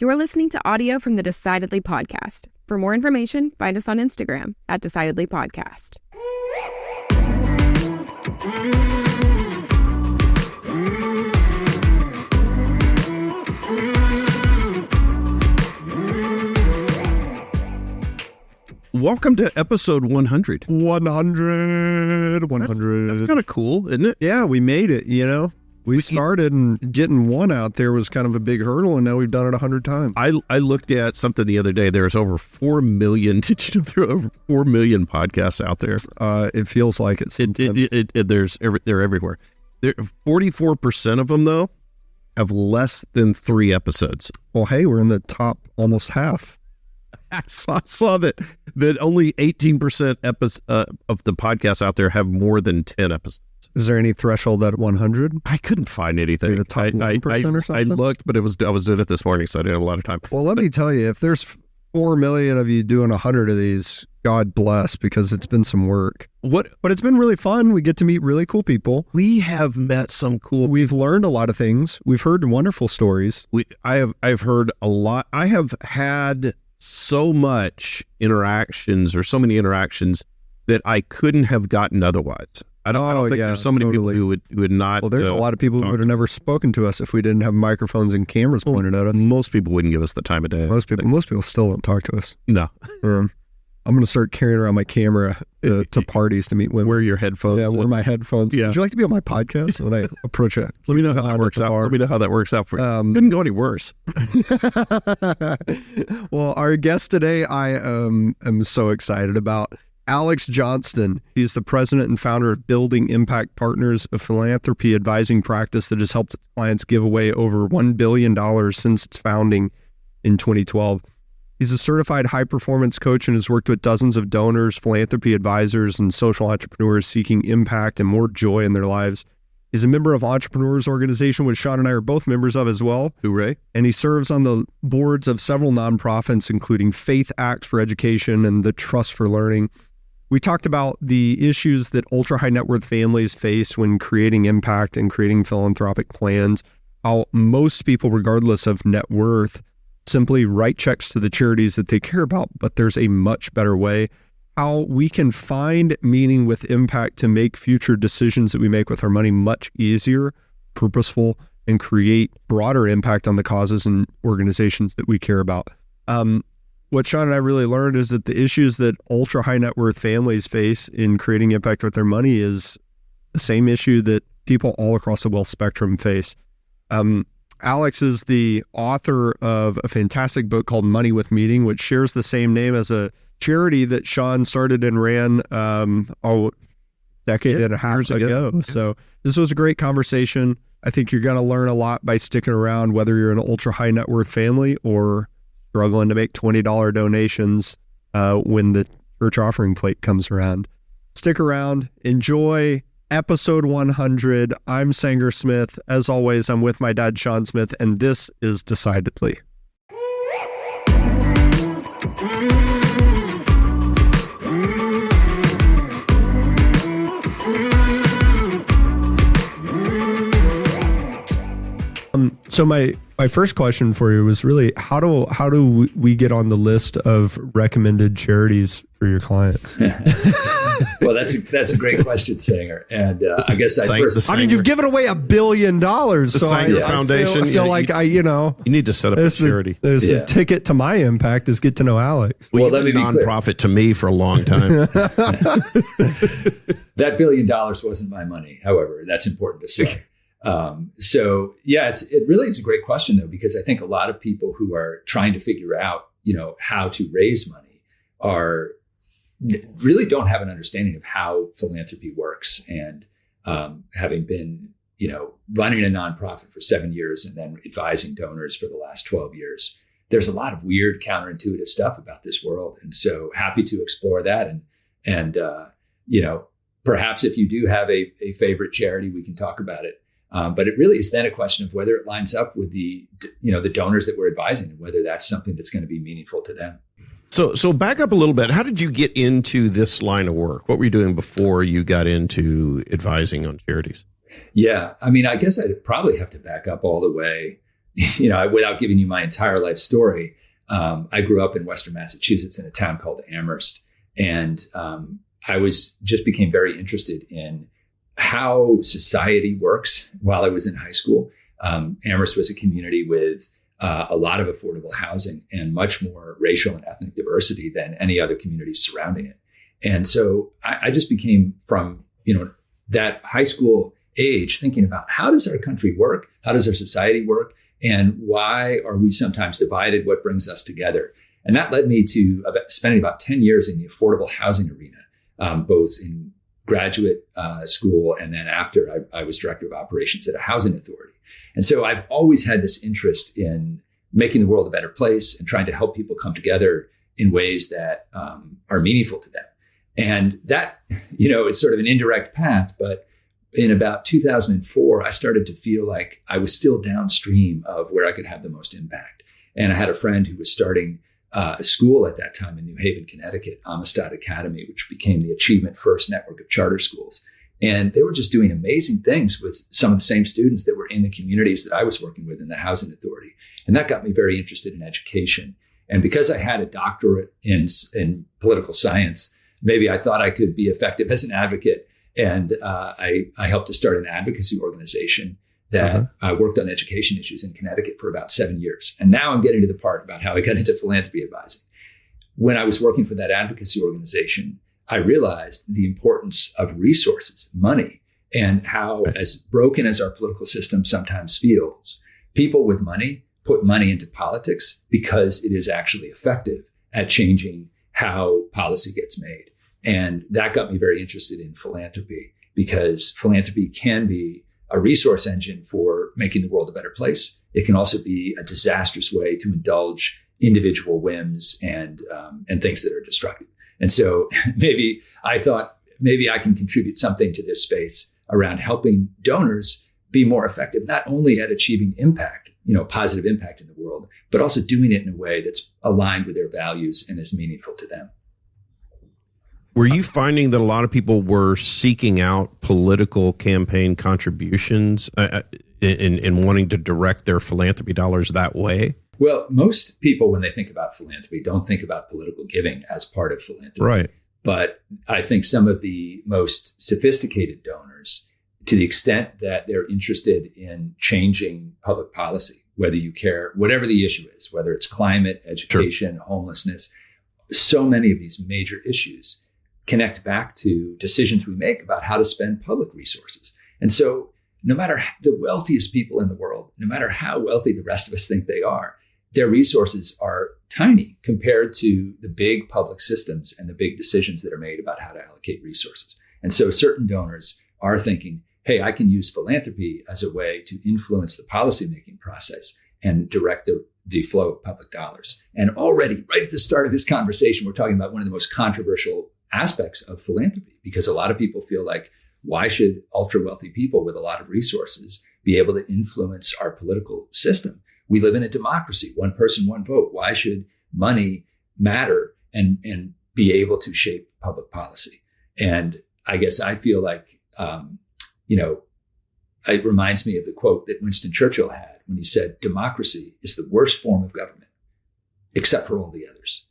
You are listening to audio from the Decidedly podcast. For more information, find us on Instagram at Decidedly Podcast. Welcome to episode 100. 100. That's kind of cool, isn't it? Yeah, we made it, you know. We started and getting one out there was kind of a big hurdle, and now we've done it 100 times. I looked at something the other day. There's over 4 million. Did you know there are over 4 million podcasts out there? It feels like it's they're everywhere. 44% of them, though, have less than 3 episodes. Well, hey, we're in the top almost half. I saw that only 18% of the podcasts out there have more than 10 episodes. Is there any threshold at 100? I couldn't find anything. The top 1% or something? I looked, but I was doing it this morning, so I didn't have a lot of time. Well, let me tell you, if there's 4 million of you doing 100 of these, God bless, because it's been some work. But it's been really fun. We get to meet really cool people. We have met some cool. We've learned a lot of things. We've heard wonderful stories. I've heard a lot. I have had so many interactions that I couldn't have gotten otherwise. I don't think there's so many people who would not. Well, there's a lot of people who would have never spoken to us if we didn't have microphones and cameras pointed at us. Most people wouldn't give us the time of day. Most people still don't talk to us. No. I'm going to start carrying around my camera to parties to meet women. Wear your headphones. Yeah, wear my headphones. Yeah. Would you like to be on my podcast when I approach it? Let me know how that works out. Let me know how that works out for you. Couldn't go any worse. Well, our guest today, I am so excited about. Alex Johnston. He's the president and founder of Building Impact Partners, a philanthropy advising practice that has helped its clients give away over $1 billion since its founding in 2012. He's a certified high-performance coach and has worked with dozens of donors, philanthropy advisors, and social entrepreneurs seeking impact and more joy in their lives. He's a member of Entrepreneurs Organization, which Sean and I are both members of as well. Hooray. And he serves on the boards of several nonprofits, including FaithACTs for Education and the Trust for Learning. We talked about the issues that ultra-high net worth families face when creating impact and creating philanthropic plans, how most people, regardless of net worth, simply write checks to the charities that they care about, but there's a much better way. How we can find meaning with impact to make future decisions that we make with our money much easier, purposeful, and create broader impact on the causes and organizations that we care about. What Sean and I really learned is that the issues that ultra high net worth families face in creating impact with their money is the same issue that people all across the wealth spectrum face. Alex is the author of a fantastic book called Money with Meaning, which shares the same name as a charity that Sean started and ran a decade and a half ago. So this was a great conversation. I think you're going to learn a lot by sticking around, whether you're an ultra high net worth family or struggling to make $20 donations when the church offering plate comes around. Stick around. Enjoy episode 100. I'm Sanger Smith. As always, I'm with my dad, Sean Smith, and this is Decidedly. So my first question for you was really how do we get on the list of recommended charities for your clients? Well, that's a great question, Sanger. And I guess you've given away $1 billion. The so Sanger Foundation. I feel like you need to set up a charity. There's a ticket to my impact is get to know Alex. Well, let me be nonprofit to me for a long time. That $1 billion wasn't my money. However, that's important to say. It really is a great question though, because I think a lot of people who are trying to figure out, how to raise money really don't have an understanding of how philanthropy works. And, having been, running a nonprofit for 7 years and then advising donors for the last 12 years, there's a lot of weird counterintuitive stuff about this world. And so happy to explore that. And perhaps if you do have a favorite charity, we can talk about it. But it really is then a question of whether it lines up with the donors that we're advising and whether that's something that's going to be meaningful to them. So back up a little bit. How did you get into this line of work? What were you doing before you got into advising on charities? Yeah, I mean, I guess I'd probably have to back up all the way without giving you my entire life story, I grew up in Western Massachusetts in a town called Amherst. And I became very interested in how society works while I was in high school. Amherst was a community with a lot of affordable housing and much more racial and ethnic diversity than any other communities surrounding it. And so I just became, from that high school age, thinking about, how does our country work? How does our society work? And why are we sometimes divided? What brings us together? And that led me to spending about 10 years in the affordable housing arena, both in graduate school, and then after I was director of operations at a housing authority. And so I've always had this interest in making the world a better place and trying to help people come together in ways that are meaningful to them. And that, it's sort of an indirect path, but in about 2004, I started to feel like I was still downstream of where I could have the most impact. And I had a friend who was starting a school at that time in New Haven, Connecticut, Amistad Academy, which became the Achievement First network of charter schools. And they were just doing amazing things with some of the same students that were in the communities that I was working with in the housing authority. And that got me very interested in education. And because I had a doctorate in political science, maybe I thought I could be effective as an advocate. And I helped to start an advocacy organization that worked on education issues in Connecticut for about 7 years. And now I'm getting to the part about how I got into philanthropy advising. When I was working for that advocacy organization, I realized the importance of resources, money, and how, as broken as our political system sometimes feels, people with money put money into politics because it is actually effective at changing how policy gets made. And that got me very interested in philanthropy, because philanthropy can be a resource engine for making the world a better place. It can also be a disastrous way to indulge individual whims and things that are destructive. And so maybe I thought maybe I can contribute something to this space around helping donors be more effective, not only at achieving impact, positive impact in the world, but also doing it in a way that's aligned with their values and is meaningful to them. Were you finding that a lot of people were seeking out political campaign contributions in wanting to direct their philanthropy dollars that way? Well, most people, when they think about philanthropy, don't think about political giving as part of philanthropy. Right. But I think some of the most sophisticated donors, to the extent that they're interested in changing public policy, whether you care, whatever the issue is, whether it's climate, education, homelessness, so many of these major issues connect back to decisions we make about how to spend public resources. And so no matter the wealthiest people in the world, no matter how wealthy the rest of us think they are, their resources are tiny compared to the big public systems and the big decisions that are made about how to allocate resources. And so certain donors are thinking, hey, I can use philanthropy as a way to influence the policymaking process and direct the flow of public dollars. And already, right at the start of this conversation, we're talking about one of the most controversial aspects of philanthropy, because a lot of people feel like, why should ultra wealthy people with a lot of resources be able to influence our political system? We live in a democracy, one person, one vote. Why should money matter and be able to shape public policy? And I guess I feel like, it reminds me of the quote that Winston Churchill had when he said, democracy is the worst form of government, except for all the others.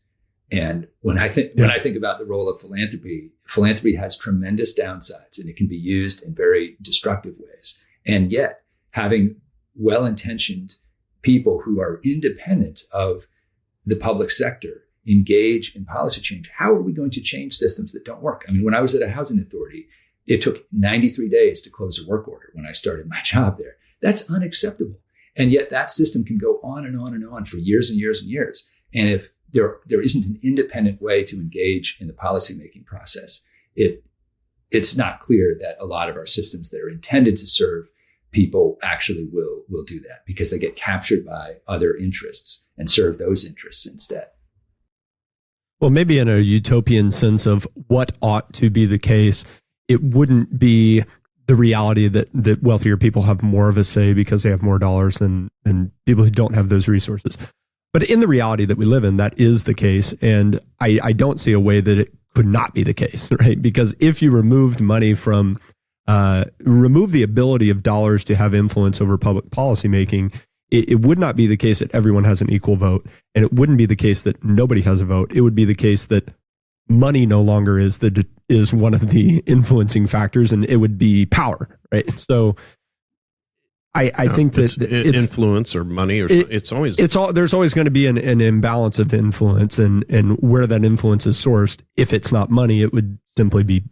And when I think about the role of philanthropy has tremendous downsides, and it can be used in very destructive ways. And yet, having well-intentioned people who are independent of the public sector engage in policy change, how are we going to change systems that don't work? I mean, when I was at a housing authority, it took 93 days to close a work order when I started my job there. That's unacceptable. And yet that system can go on and on and on for years and years and years. And if there isn't an independent way to engage in the policymaking process, it's not clear that a lot of our systems that are intended to serve people actually will do that, because they get captured by other interests and serve those interests instead. Well, maybe in a utopian sense of what ought to be the case, it wouldn't be the reality that wealthier people have more of a say because they have more dollars than people who don't have those resources. But in the reality that we live in, that is the case. And I don't see a way that it could not be the case, right? Because if you removed money from, remove the ability of dollars to have influence over public policy making, it would not be the case that everyone has an equal vote, and it wouldn't be the case that nobody has a vote. It would be the case that money no longer is one of the influencing factors, and it would be power, right? So I think that it's influence or money, or there's always going to be an imbalance of influence, and where that influence is sourced. If it's not money, it would simply be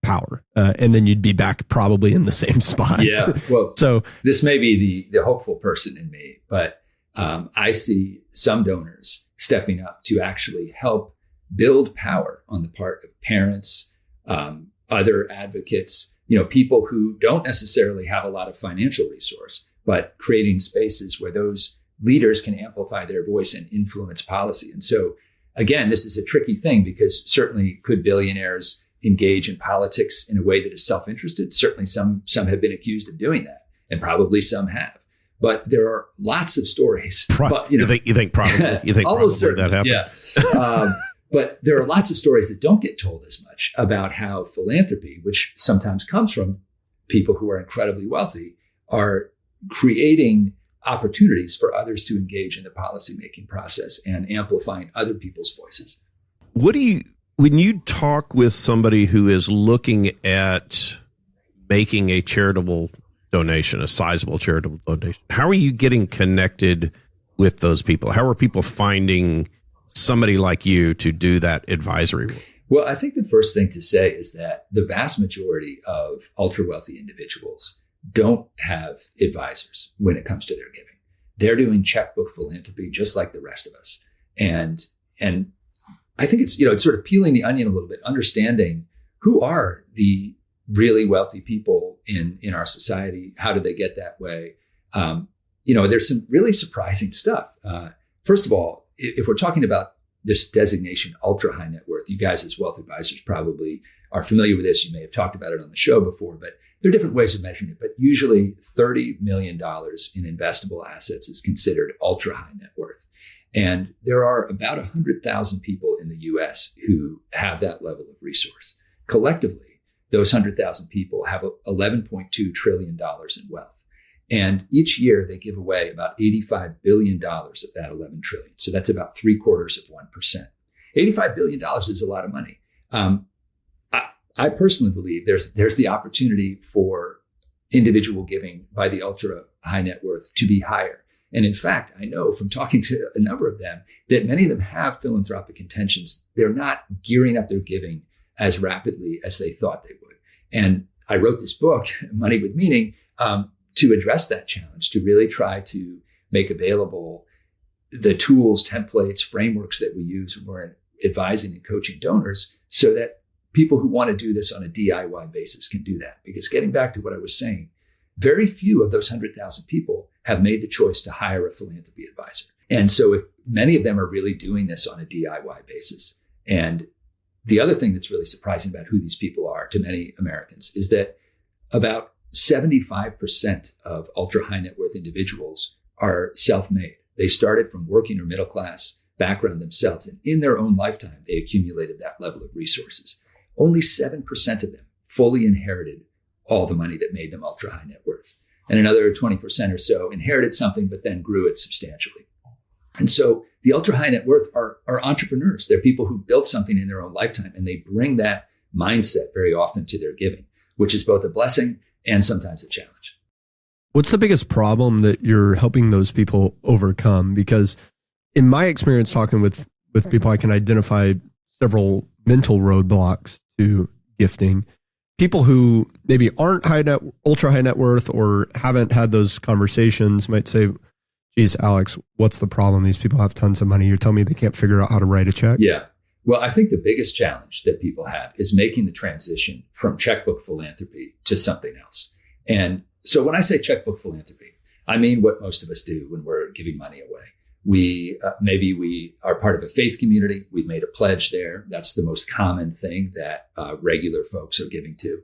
power, and then you'd be back probably in the same spot. Yeah. Well, so this may be the hopeful person in me, but I see some donors stepping up to actually help build power on the part of parents, other advocates, people who don't necessarily have a lot of financial resource, but creating spaces where those leaders can amplify their voice and influence policy. And so, again, this is a tricky thing, because certainly could billionaires engage in politics in a way that is self-interested? Certainly some have been accused of doing that, and probably some have. But there are lots of stories. You think probably that happened? Yeah. But there are lots of stories that don't get told as much about how philanthropy, which sometimes comes from people who are incredibly wealthy, are creating opportunities for others to engage in the policymaking process and amplifying other people's voices. When you talk with somebody who is looking at making a charitable donation, a sizable charitable donation, how are you getting connected with those people? How are people finding somebody like you to do that advisory work? Well, I think the first thing to say is that the vast majority of ultra wealthy individuals don't have advisors when it comes to their giving. They're doing checkbook philanthropy just like the rest of us. And I think it's sort of peeling the onion a little bit, understanding who are the really wealthy people in our society. How did they get that way? There's some really surprising stuff. First of all, if we're talking about this designation, ultra high net worth, you guys as wealth advisors probably are familiar with this. You may have talked about it on the show before, but there are different ways of measuring it. But usually $30 million in investable assets is considered ultra high net worth. And there are about 100,000 people in the US who have that level of resource. Collectively, those 100,000 people have $11.2 trillion in wealth. And each year they give away about $85 billion of that 11 trillion. So that's about 0.75%. $85 billion is a lot of money. I personally believe there's the opportunity for individual giving by the ultra high net worth to be higher. And in fact, I know from talking to a number of them that many of them have philanthropic intentions. They're not gearing up their giving as rapidly as they thought they would. And I wrote this book, Money with Meaning, to address that challenge, to really try to make available the tools, templates, frameworks that we use when we're advising and coaching donors, so that people who want to do this on a DIY basis can do that. Because getting back to what I was saying, very few of those 100,000 people have made the choice to hire a philanthropy advisor. And so if many of them are really doing this on a DIY basis. And the other thing that's really surprising about who these people are to many Americans is that about 75% of ultra high net worth individuals are self-made. They started from working or middle class background themselves. And in their own lifetime, they accumulated that level of resources. Only 7% of them fully inherited all the money that made them ultra high net worth. And another 20% or so inherited something, but then grew it substantially. And so the ultra high net worth are entrepreneurs. They're people who built something in their own lifetime, and they bring that mindset very often to their giving, which is both a blessing and sometimes a challenge. What's the biggest problem that you're helping those people overcome? Because in my experience talking with people, I can identify several mental roadblocks to gifting. People who maybe aren't ultra high net worth or haven't had those conversations might say, geez, Alex, what's the problem? These people have tons of money. You're telling me they can't figure out how to write a check? Yeah. Well, I think the biggest challenge that people have is making the transition from checkbook philanthropy to something else. And so when I say checkbook philanthropy, I mean what most of us do when we're giving money away. Maybe we are part of a faith community. We've made a pledge there. That's the most common thing that regular folks are giving to.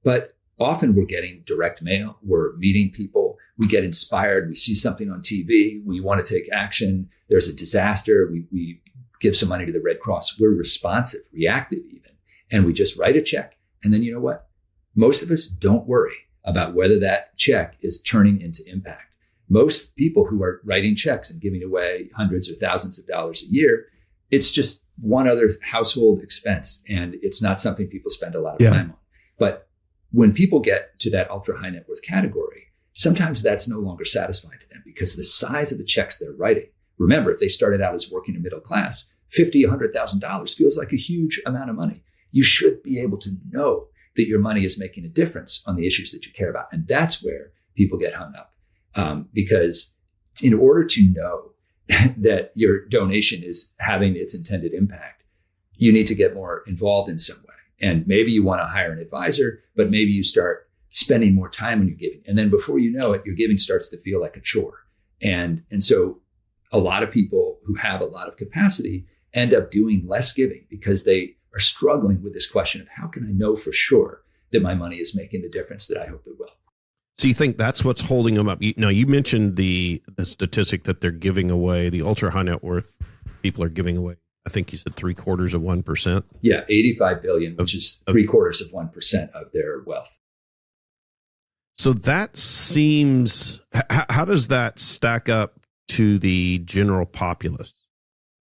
But often we're getting direct mail. We're meeting people. We get inspired. We see something on TV. We want to take action. There's a disaster. We give some money to the Red Cross. We're responsive, reactive even. And we just write a check. And then you know what? Most of us don't worry about whether that check is turning into impact. most people who are writing checks and giving away hundreds or thousands of dollars a year, it's just one other household expense. And it's not something people spend a lot of time on. But when people get to that ultra high net worth category, sometimes that's no longer satisfying to them because the size of the checks they're writing. Remember, if they started out as working or middle class, $50,000, $100,000 feels like a huge amount of money. You should be able to know that your money is making a difference on the issues that you care about. And that's where people get hung up. Because in order to know that your donation is having its intended impact, you need to get more involved in some way. And maybe you want to hire an advisor, but maybe you start spending more time when you're giving. And then before you know it, your giving starts to feel like a chore. And so a lot of people who have a lot of capacity end up doing less giving because they are struggling with this question of how can I know for sure that my money is making the difference that I hope it will. So you think that's what's holding them up? You mentioned the statistic that they're giving away, the ultra high net worth people are giving away. I think you said 0.75%. Yeah, 85 billion, which is 0.75% of their wealth. So that seems, how does that stack up to the general populace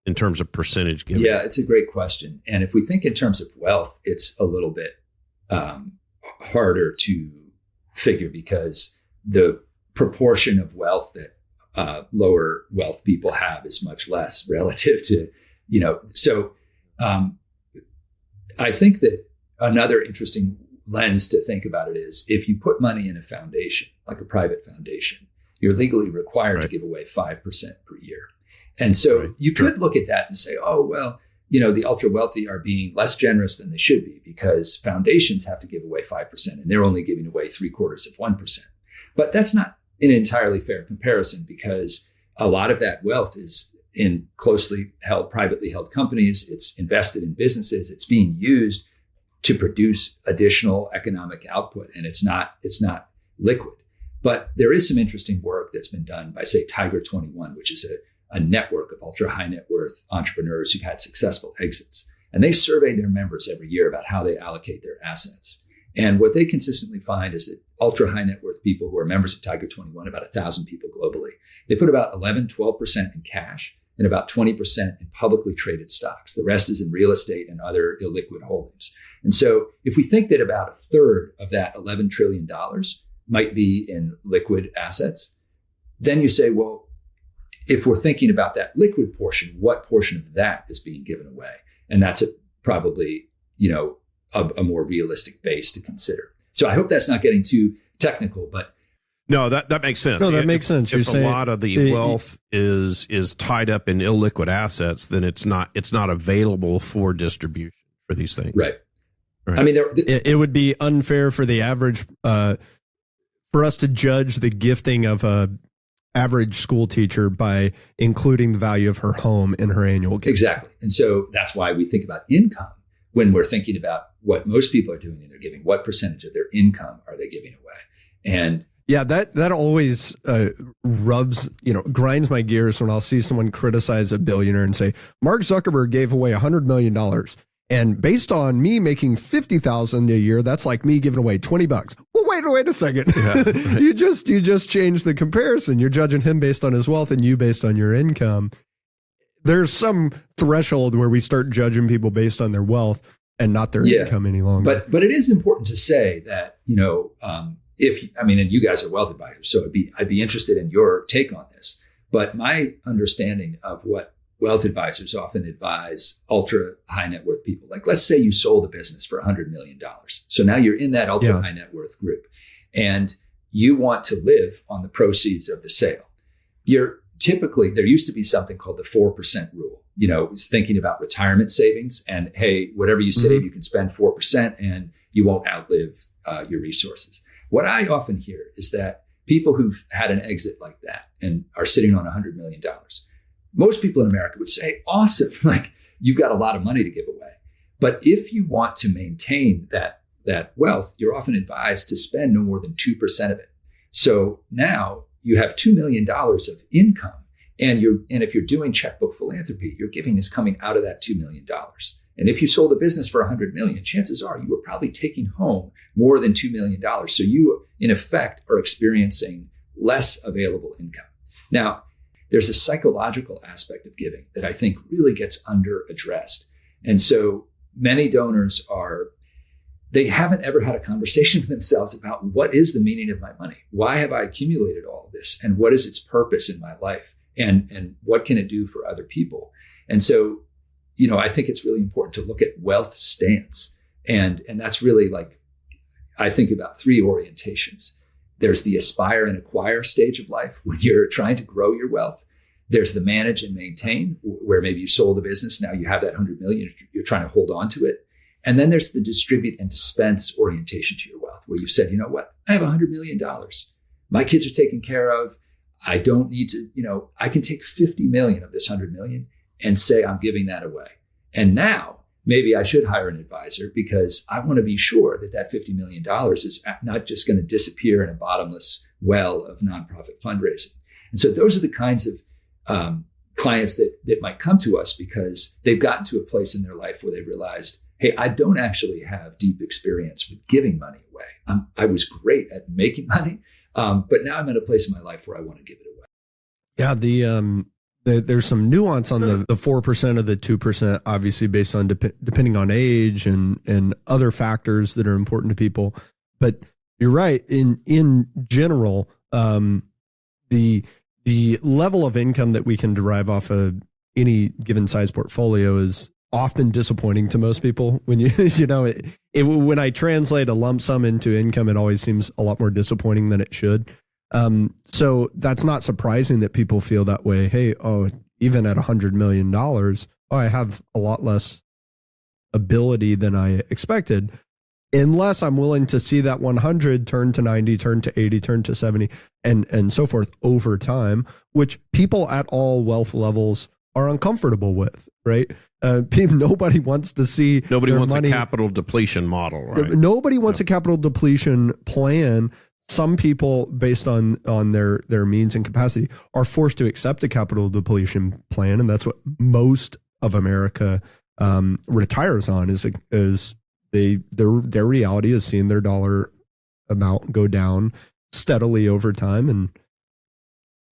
in terms of percentage given? Yeah, it's a great question. And if we think in terms of wealth, it's a little bit harder to figure because the proportion of wealth that lower wealth people have is much less relative to, so I think that another interesting lens to think about it is if you put money in a foundation, like a private foundation, you're legally required to give away 5% per year. And so you could look at that and say, oh, well, the ultra wealthy are being less generous than they should be because foundations have to give away 5% and they're only giving away 0.75%. But that's not an entirely fair comparison because a lot of that wealth is in closely held, privately held companies. It's invested in businesses. It's being used to produce additional economic output, and it's not liquid. But there is some interesting work that's been done by, say, Tiger 21, which is a network of ultra high net worth entrepreneurs who've had successful exits. And they survey their members every year about how they allocate their assets. And what they consistently find is that ultra high net worth people who are members of Tiger 21, about 1,000 people globally, they put about 11-12% in cash and about 20% in publicly traded stocks. The rest is in real estate and other illiquid holdings. And so if we think that about a third of that $11 trillion might be in liquid assets, then you say, well, if we're thinking about that liquid portion, what portion of that is being given away? And that's probably, a more realistic base to consider. So I hope that's not getting too technical, but no, that makes sense. No, that makes sense. If a lot of the wealth is tied up in illiquid assets, then it's not available for distribution for these things. Right. I mean, it would be unfair for the average, for us to judge the gifting of a average school teacher by including the value of her home in her annual gift. Exactly. And so that's why we think about income when we're thinking about what most people are doing in their giving. What percentage of their income are they giving away? And yeah, that always grinds my gears when I'll see someone criticize a billionaire and say, Mark Zuckerberg gave away $100 million. And based on me making $50,000 a year, that's like me giving away $20. Well, wait a second. Yeah, right. You just changed the comparison. You're judging him based on his wealth and you based on your income. There's some threshold where we start judging people based on their wealth and not their income any longer. But it is important to say that, and you guys are wealth advisors, so I'd be interested in your take on this. But my understanding of what wealth advisors often advise ultra high net worth people, like let's say you sold a business for $100 million. So now you're in that ultra high net worth group and you want to live on the proceeds of the sale. There used to be something called the 4% rule, thinking about retirement savings and, hey, whatever you save, you can spend 4% and you won't outlive your resources. What I often hear is that people who've had an exit like that and are sitting on $100 million, most people in America would say, awesome, like you've got a lot of money to give away. But if you want to maintain that wealth, you're often advised to spend no more than 2% of it. So now you have $2 million of income. And if you're doing checkbook philanthropy, your giving is coming out of that $2 million. And if you sold a business for $100 million, chances are you were probably taking home more than $2 million. So you, in effect, are experiencing less available income. Now, there's a psychological aspect of giving that I think really gets under addressed. And so many donors they haven't ever had a conversation with themselves about what is the meaning of my money? Why have I accumulated all of this? And what is its purpose in my life? And what can it do for other people? And so, I think it's really important to look at wealth stance. And that's really like, I think about three orientations. There's the aspire and acquire stage of life when you're trying to grow your wealth. There's the manage and maintain, where maybe you sold a business. Now you have that 100 million, you're trying to hold on to it. And then there's the distribute and dispense orientation to your wealth, where you've said, you know what, I have $100 million. My kids are taken care of. I don't need to, I can take 50 million of this 100 million and say I'm giving that away. And now maybe I should hire an advisor because I want to be sure that $50 million is not just going to disappear in a bottomless well of nonprofit fundraising. And so those are the kinds of clients that might come to us because they've gotten to a place in their life where they realized, hey, I don't actually have deep experience with giving money away. I was great at making money, but now I'm at a place in my life where I want to give it away. Yeah, there's some nuance on the 4% or the 2%, obviously based on depending on age and other factors that are important to people. But you're right. In general, the level of income that we can derive off of any given size portfolio is often disappointing to most people. When when I translate a lump sum into income, it always seems a lot more disappointing than it should. So that's not surprising that people feel that way. Hey, even at $100 million, I have a lot less ability than I expected, unless I'm willing to see that 100 turn to 90, turn to 80, turn to 70, and so forth over time, which people at all wealth levels are uncomfortable with, right? Nobody wants to see. Nobody wants a capital depletion model, right? Nobody wants a capital depletion plan. Some people, based on their means and capacity, are forced to accept a capital depletion plan, and that's what most of America retires on. Is their reality is seeing their dollar amount go down steadily over time, and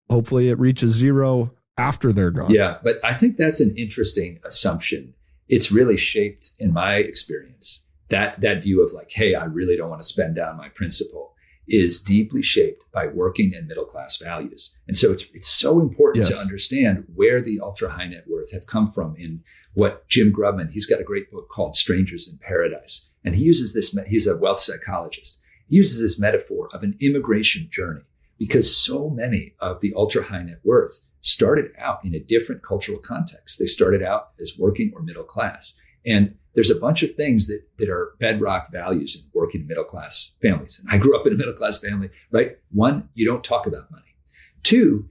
hopefully it reaches zero after they're gone. Yeah, but I think that's an interesting assumption. It's really shaped, in my experience, that view of like, hey, I really don't want to spend down my principal, is deeply shaped by working and middle class values. And so it's so important to understand where the ultra high net worth have come from. In what Jim Grubman, he's got a great book called Strangers in Paradise. And he uses this, he's a wealth psychologist. He uses this metaphor of an immigration journey, because so many of the ultra high net worth started out in a different cultural context. They started out as working or middle class. And there's a bunch of things that are bedrock values in working middle class families. And I grew up in a middle class family, right? One, you don't talk about money. Two,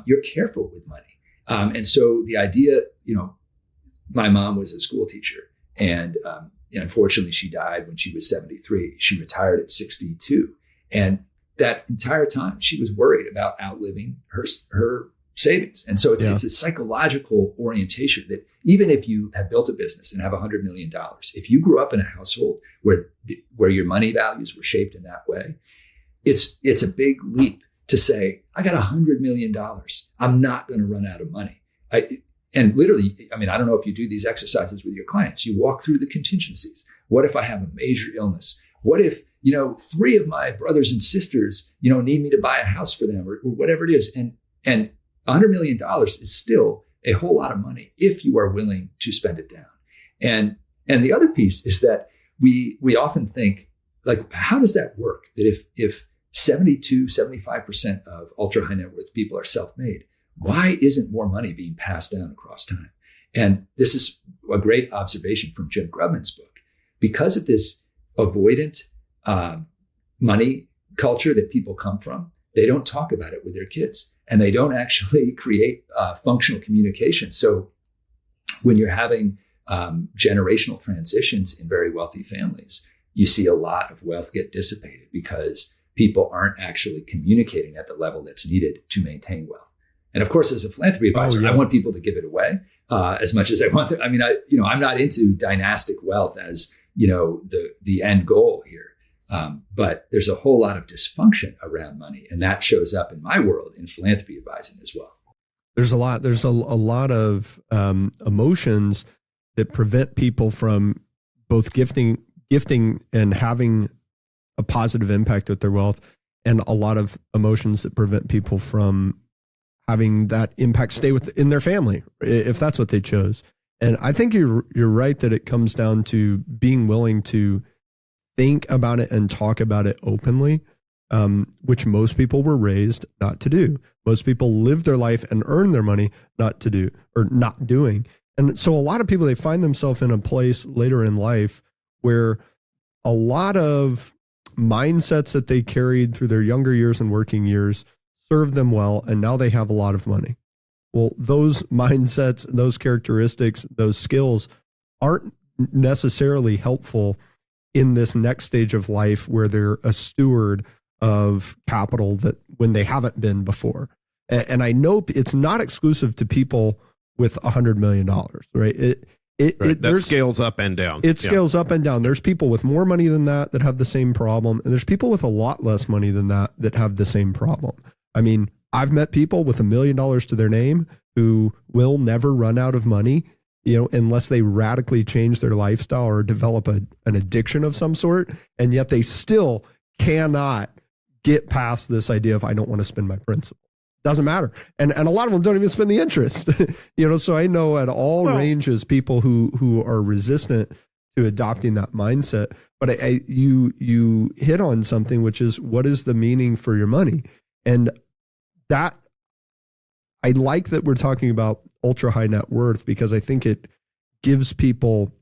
you're careful with money. And so the idea, my mom was a school teacher, and unfortunately she died when she was 73. She retired at 62. And that entire time she was worried about outliving her savings. And so it's a psychological orientation that even if you have built a business and have $100 million, if you grew up in a household where your money values were shaped in that way, it's a big leap to say, I got $100 million. I'm not going to run out of money. And literally, I don't know if you do these exercises with your clients. You walk through the contingencies. What if I have a major illness? What if, 3 of my brothers and sisters, need me to buy a house for them or whatever it is? And $100 million is still a whole lot of money if you are willing to spend it down. And the other piece is that we often think, like, how does that work? That if 72, 75% of ultra high net worth people are self-made, why isn't more money being passed down across time? And this is a great observation from Jim Grubman's book. Because of this avoidant money culture that people come from, they don't talk about it with their kids. And they don't actually create functional communication. So when you're having generational transitions in very wealthy families, you see a lot of wealth get dissipated because people aren't actually communicating at the level that's needed to maintain wealth. And of course, as a philanthropy advisor, I want people to give it away as much as I want to. I'm not into dynastic wealth as the end goal here. But there's a whole lot of dysfunction around money, and that shows up in my world in philanthropy advising as well. There's a lot of emotions that prevent people from both gifting and having a positive impact with their wealth, and a lot of emotions that prevent people from having that impact stay in their family, if that's what they chose. And I think you're right that it comes down to being willing to think about it and talk about it openly, which most people were raised not to do. Most people live their life and earn their money not to do, or not doing. And so a lot of people, they find themselves in a place later in life where a lot of mindsets that they carried through their younger years and working years served them well, and now they have a lot of money. Well, those mindsets, those characteristics, those skills aren't necessarily helpful in this next stage of life where they're a steward of capital that when they haven't been before. And I know it's not exclusive to people with $100 million, right? That scales up and down. It scales up and down. There's people with more money than that have the same problem. And there's people with a lot less money than that have the same problem. I mean, I've met people with $1 million to their name who will never run out of money, unless they radically change their lifestyle or develop an addiction of some sort. And yet they still cannot get past this idea of, I don't want to spend my principal. Doesn't matter. And a lot of them don't even spend the interest, so I know at all ranges people who are resistant to adopting that mindset. But you hit on something, which is, what is the meaning for your money? And that, I like that we're talking about ultra high net worth, because I think it gives people,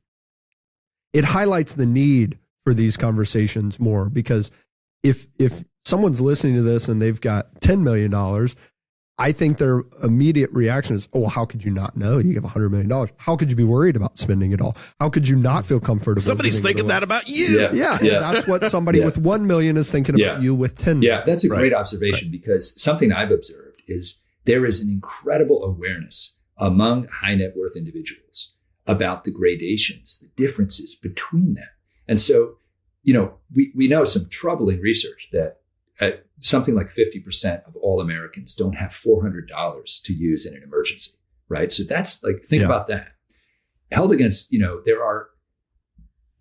it highlights the need for these conversations more. Because if someone's listening to this and they've got $10 million, I think their immediate reaction is, oh, well, how could you not know? You have $100 million. How could you be worried about spending it all? How could you not feel comfortable? Somebody's thinking that about you. Yeah. That's what somebody with 1 million is thinking about you with 10 million. Yeah, that's a great observation, because something I've observed is there is an incredible awareness among high net worth individuals about the gradations, the differences between them. And so, we know some troubling research that something like 50% of all Americans don't have $400 to use in an emergency, right? So that's think about that. Held against, there are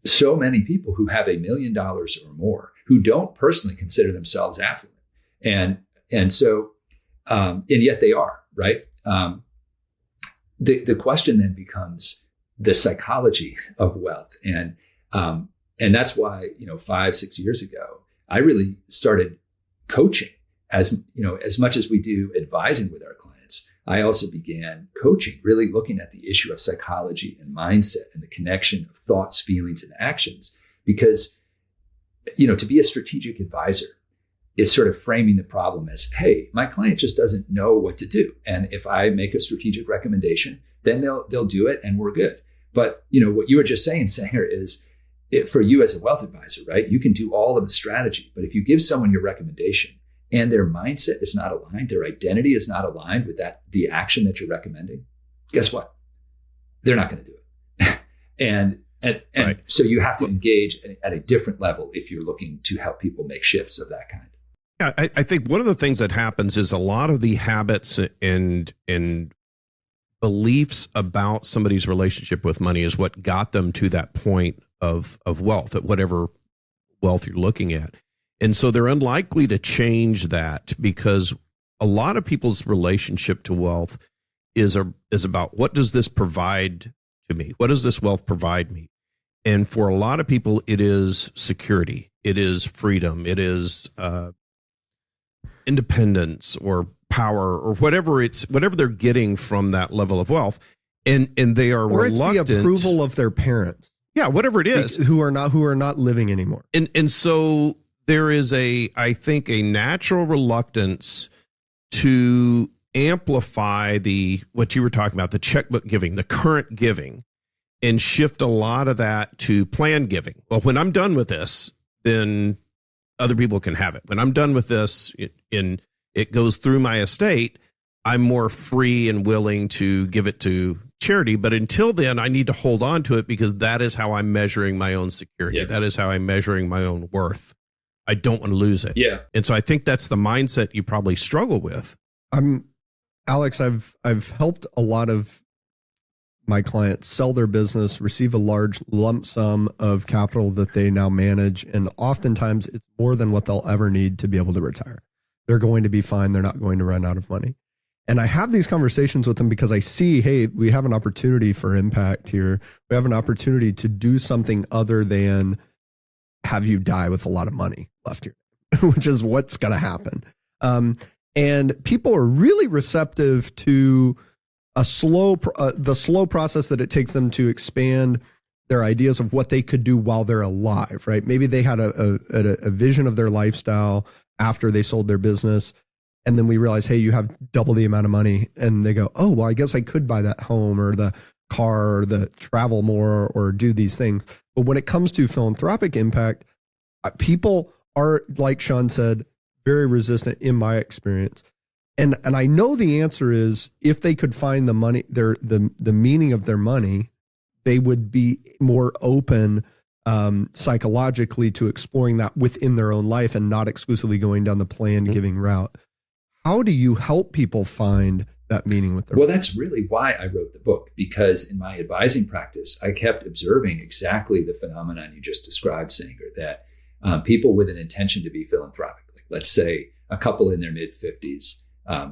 so many people who have $1 million or more who don't personally consider themselves affluent. And so, and yet they are, right? The question then becomes the psychology of wealth. And that's why, 5-6 years ago, I really started coaching as much as we do advising with our clients. I also began coaching, really looking at the issue of psychology and mindset and the connection of thoughts, feelings, and actions. Because, to be a strategic advisor is sort of framing the problem as, hey, my client just doesn't know what to do. And if I make a strategic recommendation, then they'll do it and we're good. But, what you were just saying, Sanger, is for you as a wealth advisor, right? You can do all of the strategy, but if you give someone your recommendation and their mindset is not aligned, their identity is not aligned with the action that you're recommending, guess what? They're not going to do it. and right. So you have to engage at a different level if you're looking to help people make shifts of that kind. Yeah, I think one of the things that happens is a lot of the habits and beliefs about somebody's relationship with money is what got them to that point of wealth, at whatever wealth you're looking at. And so they're unlikely to change that, because a lot of people's relationship to wealth is about, what does this provide to me? What does this wealth provide me? And for a lot of people, it is security. It is freedom. It is independence or power or whatever they're getting from that level of wealth. And they are reluctant. It's the approval of their parents. Yeah, whatever it is, who are not living anymore. And so there is I think a natural reluctance to amplify what you were talking about, the checkbook giving, the current giving, and shift a lot of that to planned giving. Well, when I'm done with this, then other people can have it. When I'm done with this, it goes through my estate, I'm more free and willing to give it to charity. But until then, I need to hold on to it, because that is how I'm measuring my own security. Yeah. That is how I'm measuring my own worth. I don't want to lose it. Yeah. And so I think that's the mindset you probably struggle with. Alex, I've helped a lot of my clients sell their business, receive a large lump sum of capital that they now manage. And oftentimes it's more than what they'll ever need to be able to retire. They're going to be fine. They're not going to run out of money. And I have these conversations with them because I see, hey, we have an opportunity for impact here. We have an opportunity to do something other than have you die with a lot of money left here, which is what's going to happen. And people are really receptive to the slow process that it takes them to expand their ideas of what they could do while they're alive, right? Maybe they had a vision of their lifestyle after they sold their business. And then we realize, hey, you have double the amount of money. And they go, oh, well, I guess I could buy that home or the car or the travel more or do these things. But when it comes to philanthropic impact, people are, like Sean said, very resistant in my experience. And I know the answer is if they could find the money, the meaning of their money, they would be more open psychologically to exploring that within their own life and not exclusively going down the planned giving route. How do you help people find that meaning with their money? Well, that's really why I wrote the book, because in my advising practice, I kept observing exactly the phenomenon you just described, Sanger, that people with an intention to be philanthropic, like let's say a couple in their mid-50s,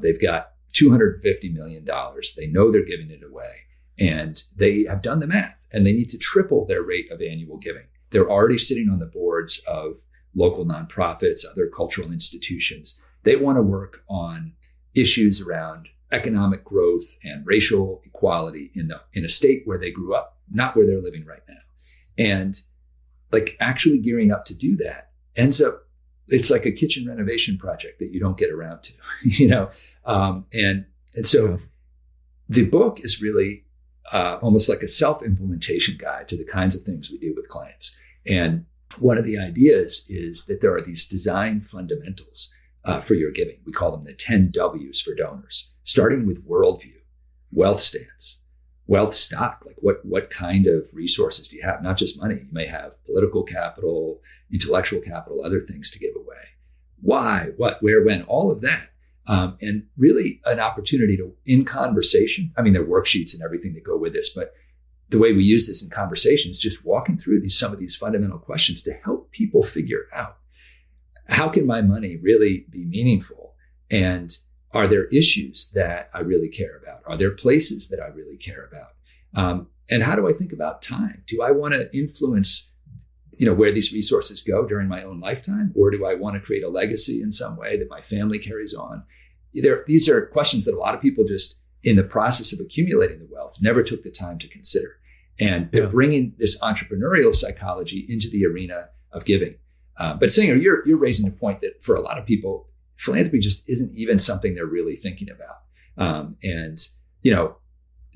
they've got $250 million. They know they're giving it away and they have done the math and they need to triple their rate of annual giving. They're already sitting on the boards of local nonprofits, other cultural institutions. They want to work on issues around economic growth and racial equality in a state where they grew up, not where they're living right now. And like actually gearing up to do that ends up, it's like a kitchen renovation project that you don't get around to, you know? And so the book is really almost like a self-implementation guide to the kinds of things we do with clients. And one of the ideas is that there are these design fundamentals for your giving. We call them the 10 W's for donors, starting with worldview, wealth stance, wealth stock. Like what kind of resources do you have? Not just money. You may have political capital, intellectual capital, other things to give away. Why, what, where, when, all of that. And really an opportunity to, in conversation, I mean, there are worksheets and everything that go with this, but the way we use this in conversation is just walking through some of these fundamental questions to help people figure out, how can my money really be meaningful? And are there issues that I really care about? Are there places that I really care about? And how do I think about time? Do I want to influence, where these resources go during my own lifetime? Or do I want to create a legacy in some way that my family carries on? These are questions that a lot of people just in the process of accumulating the wealth never took the time to consider. And they're bringing this entrepreneurial psychology into the arena of giving. But Singer, you're raising a point that for a lot of people, philanthropy just isn't even something they're really thinking about. And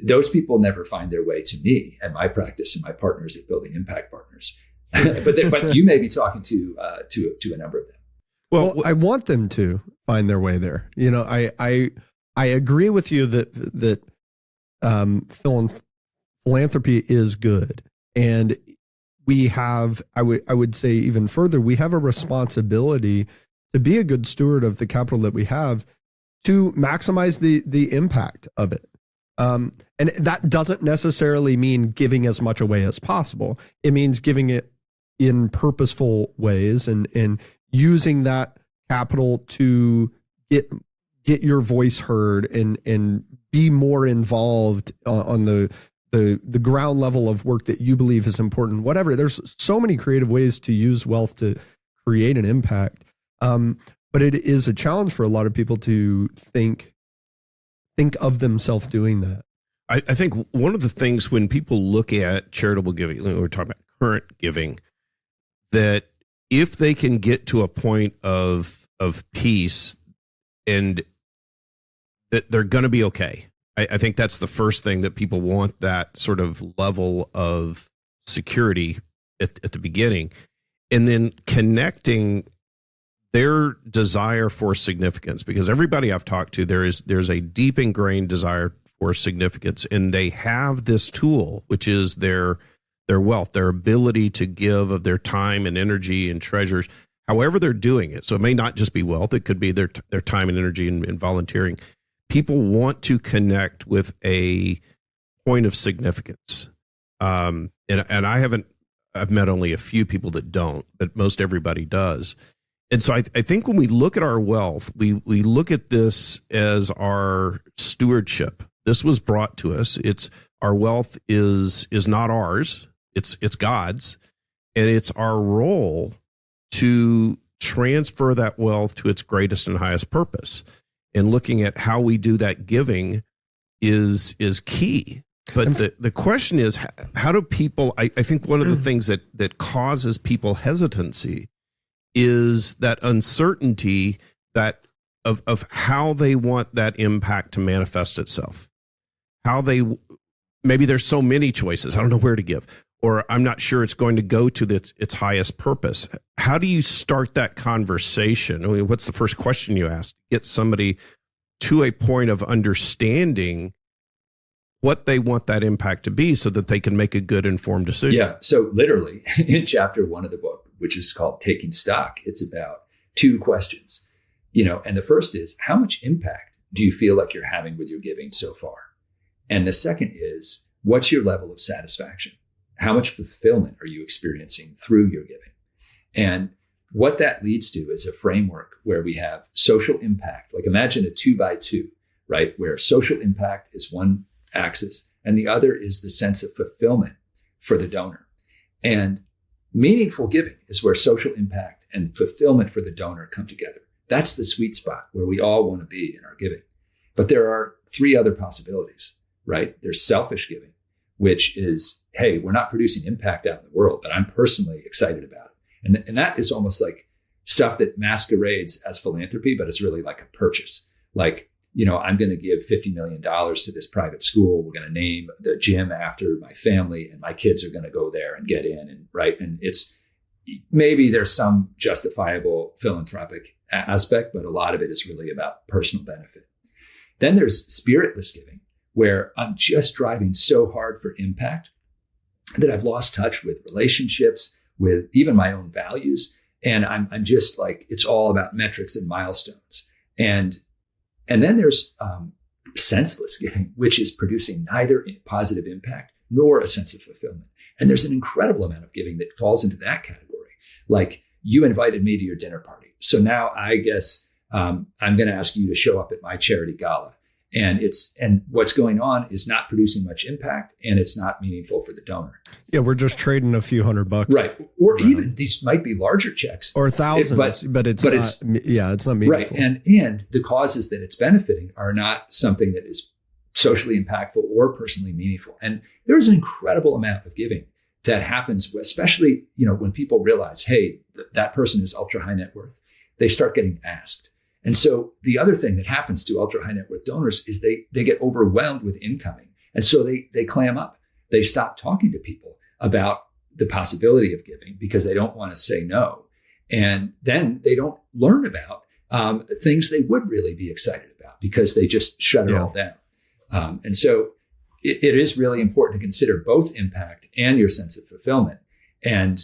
those people never find their way to me and my practice and my partners at Building Impact Partners. but you may be talking to a number of them. Well, I want them to find their way there. I agree with you that philanthropy is good, and we have, I would say even further, we have a responsibility to be a good steward of the capital that we have to maximize the impact of it. And that doesn't necessarily mean giving as much away as possible. It means giving it in purposeful ways and using that capital to get your voice heard and be more involved on the ground level of work that you believe is important, whatever. There's so many creative ways to use wealth to create an impact. But it is a challenge for a lot of people to think of themselves doing that. I think one of the things when people look at charitable giving, we're talking about current giving, that if they can get to a point of peace and that they're going to be okay. I think that's the first thing, that people want that sort of level of security at the beginning, and then connecting their desire for significance, because everybody I've talked to, there's a deep ingrained desire for significance, and they have this tool, which is their wealth, their ability to give of their time and energy and treasures. however they're doing it. So it may not just be wealth. It could be their time and energy and volunteering. People want to connect with a point of significance. And I've met only a few people that don't, but most everybody does. And so I think when we look at our wealth, we look at this as our stewardship. This was brought to us. Our wealth is not ours. It's God's, and it's our role to transfer that wealth to its greatest and highest purpose. And looking at how we do that giving is key. But the question is, how do people, I think one of the things that causes people hesitancy is that uncertainty of how they want that impact to manifest itself. Maybe there's so many choices. I don't know where to give, or I'm not sure it's going to go to its highest purpose. How do you start that conversation? I mean, what's the first question you ask? Get somebody to a point of understanding what they want that impact to be so that they can make a good informed decision. Yeah. So literally in chapter 1 of the book, which is called Taking Stock, it's about 2 questions, and the first is, how much impact do you feel like you're having with your giving so far? And the second is, what's your level of satisfaction? How much fulfillment are you experiencing through your giving? And what that leads to is a framework where we have social impact. Like imagine a 2x2, right? Where social impact is one axis and the other is the sense of fulfillment for the donor. And meaningful giving is where social impact and fulfillment for the donor come together. That's the sweet spot where we all want to be in our giving. But there are 3 other possibilities, right? There's selfish giving, which is, hey, we're not producing impact out in the world, but I'm personally excited about it. And that is almost like stuff that masquerades as philanthropy, but it's really like a purchase. Like, I'm going to give $50 million to this private school. We're going to name the gym after my family, and my kids are going to go there and get in. And right. And it's maybe there's some justifiable philanthropic aspect, but a lot of it is really about personal benefit. Then there's spiritless giving, where I'm just driving so hard for impact that I've lost touch with relationships, with even my own values. And I'm just like, it's all about metrics and milestones. And then there's senseless giving, which is producing neither positive impact nor a sense of fulfillment. And there's an incredible amount of giving that falls into that category. Like, you invited me to your dinner party. So now I guess I'm going to ask you to show up at my charity gala. And what's going on is not producing much impact, and it's not meaningful for the donor. Yeah, we're just trading a few $100, right? Or even these might be larger checks or thousands, but it's not meaningful, right? And the causes that it's benefiting are not something that is socially impactful or personally meaningful. And there's an incredible amount of giving that happens, especially when people realize, hey, that person is ultra high net worth. They start getting asked. And so the other thing that happens to ultra high net worth donors is they get overwhelmed with incoming. And so they clam up. They stop talking to people about the possibility of giving because they don't want to say no. And then they don't learn about things they would really be excited about because they just shut it all down. And so it is really important to consider both impact and your sense of fulfillment. And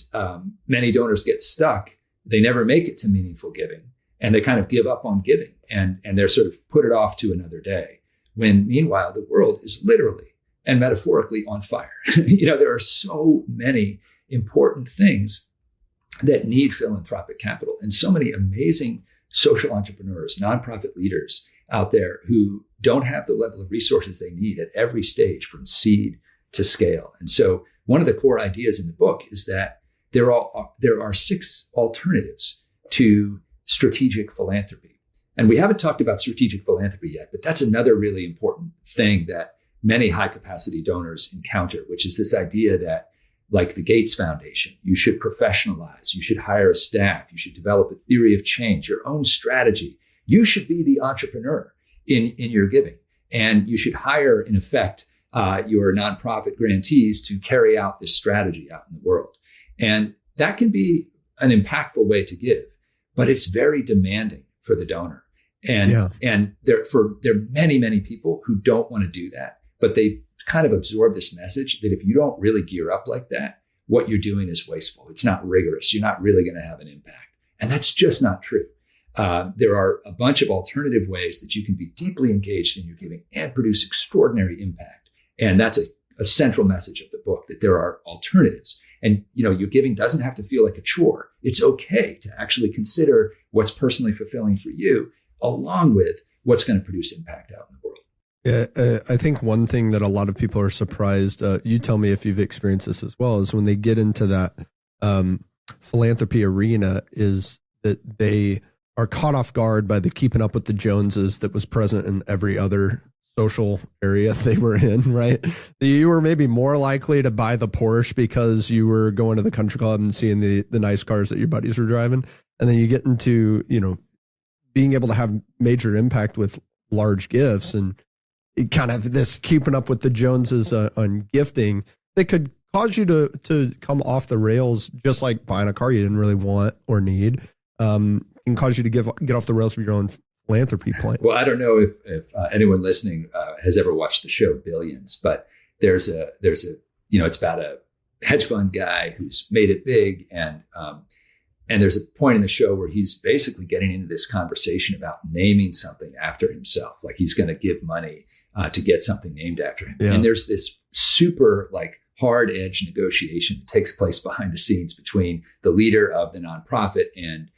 many donors get stuck. They never make it to meaningful giving. And they kind of give up on giving and they're sort of put it off to another day. When meanwhile, the world is literally and metaphorically on fire. There are so many important things that need philanthropic capital, and so many amazing social entrepreneurs, nonprofit leaders out there who don't have the level of resources they need at every stage from seed to scale. And so one of the core ideas in the book is that there are 6 alternatives to strategic philanthropy. And we haven't talked about strategic philanthropy yet, but that's another really important thing that many high capacity donors encounter, which is this idea that, like the Gates Foundation, you should professionalize, you should hire a staff, you should develop a theory of change, your own strategy. You should be the entrepreneur in your giving. And you should hire, in effect, your nonprofit grantees to carry out this strategy out in the world. And that can be an impactful way to give, but it's very demanding for the donor. And there are many, many people who don't want to do that, but they kind of absorb this message that if you don't really gear up like that, what you're doing is wasteful. It's not rigorous. You're not really going to have an impact. And that's just not true. There are a bunch of alternative ways that you can be deeply engaged in your giving and produce extraordinary impact. And that's a central message of the book, that there are alternatives. And, your giving doesn't have to feel like a chore. It's okay to actually consider what's personally fulfilling for you, along with what's going to produce impact out in the world. Yeah, I think one thing that a lot of people are surprised, you tell me if you've experienced this as well, is when they get into that philanthropy arena, is that they are caught off guard by the keeping up with the Joneses that was present in every other social area they were in, right? You were maybe more likely to buy the Porsche because you were going to the country club and seeing the nice cars that your buddies were driving. And then you get into, being able to have major impact with large gifts, and it kind of this keeping up with the Joneses on gifting that could cause you to come off the rails, just like buying a car you didn't really want or need, can cause you to get off the rails for your own philanthropy plan. Well, I don't know if anyone listening has ever watched the show Billions, but there's a it's about a hedge fund guy who's made it big, and there's a point in the show where he's basically getting into this conversation about naming something after himself, like he's going to give money to get something named after him. Yeah. And there's this super hard edge negotiation that takes place behind the scenes between the leader of the nonprofit and